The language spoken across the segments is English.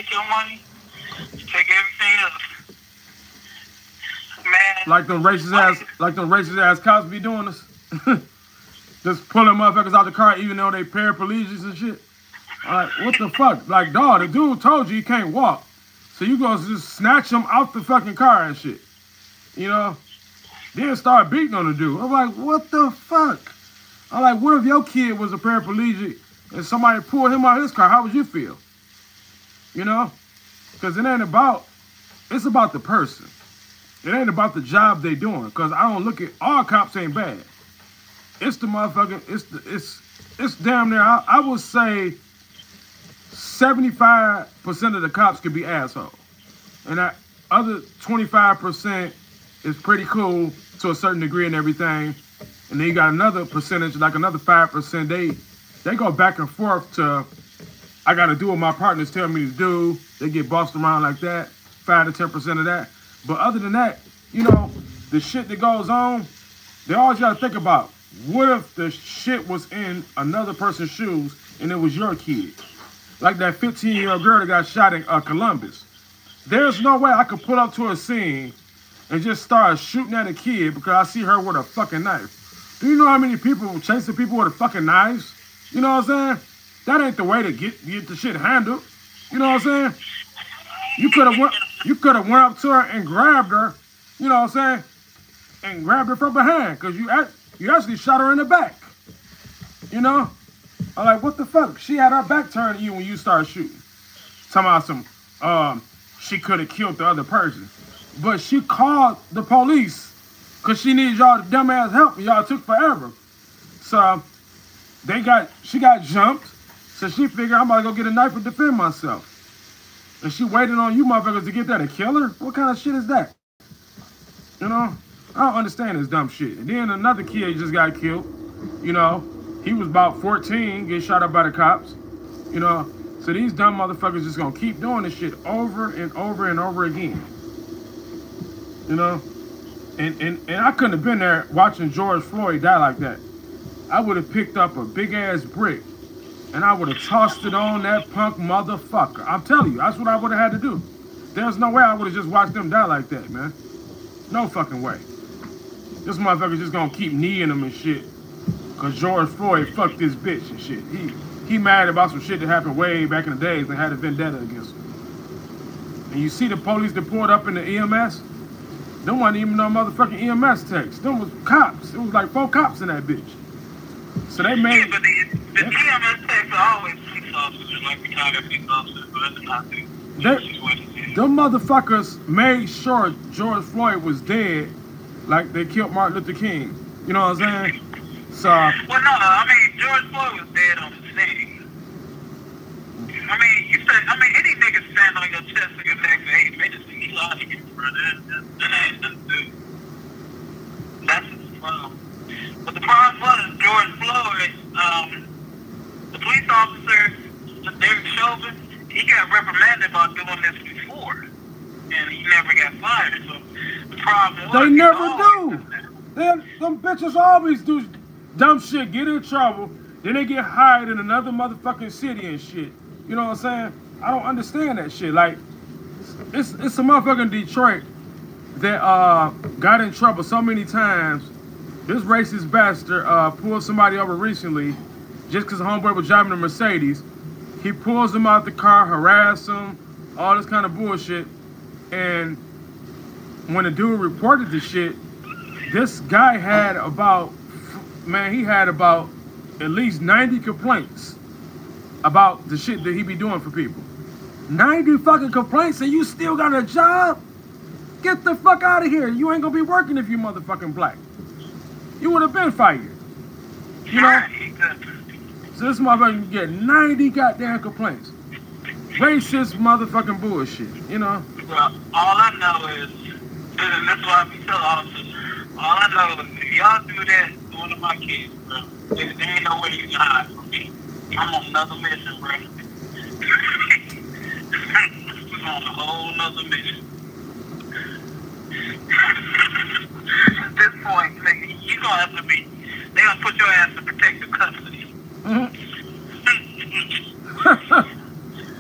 take your money, you take everything else. Man. Like them racist ass cops be doing this. Just pulling motherfuckers out the car even though they paraplegics and shit. Like, what the fuck? Like, dog, the dude told you he can't walk. So you gonna just snatch him out the fucking car and shit. You know? Then start beating on the dude. I'm like, what the fuck? I'm like, what if your kid was a paraplegic and somebody pulled him out of his car? How would you feel? You know? Because it's about the person. It ain't about the job they doing. Because I don't look at, all cops ain't bad. It's the motherfucking, it's damn near, I would say 75% of the cops could be assholes. And that other 25% is pretty cool to a certain degree and everything. And then you got another percentage, like another 5%, they go back and forth to, I got to do what my partners tell me to do. They get bossed around like that, 5 to 10% of that. But other than that, you know, the shit that goes on, they always got to think about, what if the shit was in another person's shoes and it was your kid? Like that 15-year-old girl that got shot in Columbus. There's no way I could pull up to a scene and just start shooting at a kid because I see her with a fucking knife. Do you know how many people chasing people with fucking knives? You know what I'm saying? That ain't the way to get the shit handled. You know what I'm saying? You could have went up to her and grabbed her, you know what I'm saying? And grabbed her from behind because you actually shot her in the back. You know? I'm like, what the fuck? She had her back turned to you when you started shooting. Talking about she could have killed the other person. But she called the police because she needed y'all dumbass help and y'all took forever. So she got jumped. So she figured, I'm about to go get a knife and defend myself. And she waited on you motherfuckers to get there to kill her? What kind of shit is that? You know? I don't understand this dumb shit. And then another kid just got killed. You know? He was about 14, get shot up by the cops. You know? So these dumb motherfuckers just gonna keep doing this shit over and over and over again. You know? And I couldn't have been there watching George Floyd die like that. I would have picked up a big ass brick and I would have tossed it on that punk motherfucker. I'm telling you, that's what I would have had to do. There's no way I would have just watched them die like that, man. No fucking way. This motherfucker's just gonna keep kneeing him and shit. Cause George Floyd fucked this bitch and shit. He mad about some shit that happened way back in the days and had a vendetta against him. And you see the police that pulled up in the EMS? Them wasn't even no motherfucking EMS techs. Them was cops. It was like 4 cops in that bitch. So they made... Yeah, but the EMS techs are always police officers, like retired police officers, but that's not the situation. Them motherfuckers made sure George Floyd was dead like they killed Martin Luther King. You know what I'm saying? So... Well, no, I mean, George Floyd was dead on the scene. I mean, any nigga stand on your chest and your neck for 8 minutes and you out of here, bro. That ain't nothing to do. That's the problem. But the problem was George Floyd, the police officer, Derek Chauvin, he got reprimanded about doing this before. And he never got fired. So the problem was... They never do. Them bitches always do dumb shit, get in trouble, then they get hired in another motherfucking city and shit. You know what I'm saying? I don't understand that shit. Like, it's a motherfucking Detroit that got in trouble so many times. This racist bastard pulled somebody over recently just because the homeboy was driving a Mercedes. He pulls him out the car, harass him, all this kind of bullshit. And when the dude reported the shit, this guy had about at least 90 complaints about the shit that he be doing for people. 90 fucking complaints and you still got a job? Get the fuck out of here. You ain't gonna be working if you motherfucking black. You would have been fired. You know? So this motherfucker can get 90 goddamn complaints. Racist motherfucking bullshit, you know? Well, all I know is, and that's why I be telling officers, all I know is if y'all do that to one of my kids, bro, there ain't no way you can hide from me. I'm on another mission, bro. I'm on a whole nother mission. At this point, nigga, you gonna have to be, they gonna put your ass in protective custody.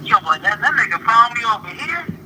You're like, that nigga found me over here.